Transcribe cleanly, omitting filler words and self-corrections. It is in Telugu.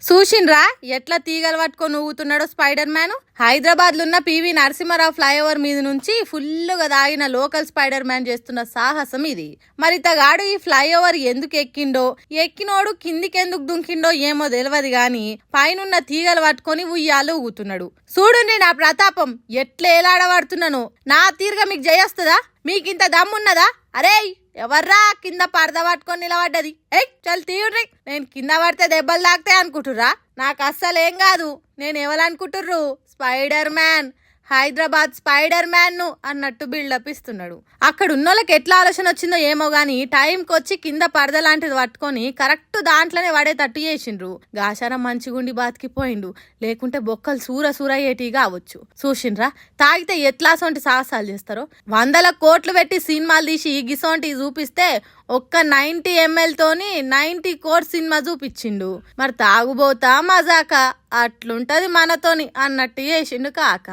చూసిండ్రా ఎట్లా తీగలు పట్టుకొని ఊగుతున్నాడో స్పైడర్ మ్యాన్. హైదరాబాద్ లో ఉన్న పివి నరసింహారావు ఫ్లైఓవర్ మీద నుంచి ఫుల్లుగా దాగిన లోకల్ స్పైడర్ మ్యాన్ చేస్తున్న సాహసం ఇది. మరి తగాడు ఈ ఫ్లైఓవర్ ఎందుకు ఎక్కిండో, ఎక్కినోడు కిందికెందుకు దుంకిండో ఏమో తెలియదు గాని పైనున్న తీగలు పట్టుకొని ఉయ్యాలు ఊగుతున్నాడు. చూడండి నా ప్రతాపం ఎట్లా ఏలాడబడుతున్నాను. నా తీరుగా మీకు జయొస్తుందా? మీకింత దమ్మున్నదా? అరే ఎవర్రా కింద పరద పట్టుకొని నిలబడ్డది? చల్ తీయుర్రి. నేను కింద పడితే దెబ్బలు తాకుతాయి అనుకుంటుర్రా? నాకు అస్సలు ఏం కాదు. నేను ఎవరనుకుంటుర్రు? Spider man, Hyderabad spider man ను అన్నట్టు బిల్డప్ ఇస్తున్నాడు. అక్కడ ఉన్నోళ్ళకి ఎట్లా ఆలోచన వచ్చిందో ఏమో గాని టైంకి వచ్చి కింద పరద లాంటిది పట్టుకొని కరెక్ట్ దాంట్లోనే పడేటట్టు చేసిండ్రు. గాశారం మంచిగుండి బాతికిపోయిండు, లేకుంటే బొక్కలు సూర ఏటి కావచ్చు. చూసిండ్రా తాగితే ఎట్లా సొంటి సాహసాలు చేస్తారో. 100 కోట్లు పెట్టి సినిమాలు తీసి గిసోంటి చూపిస్తే ఒక్క 90 ml తోని 90 కోట్ల సినిమా చూపించిండు. మరి తాగుబోతా మజాకా అట్లుంటది మనతోని అన్నట్టు చేసిండు కాక.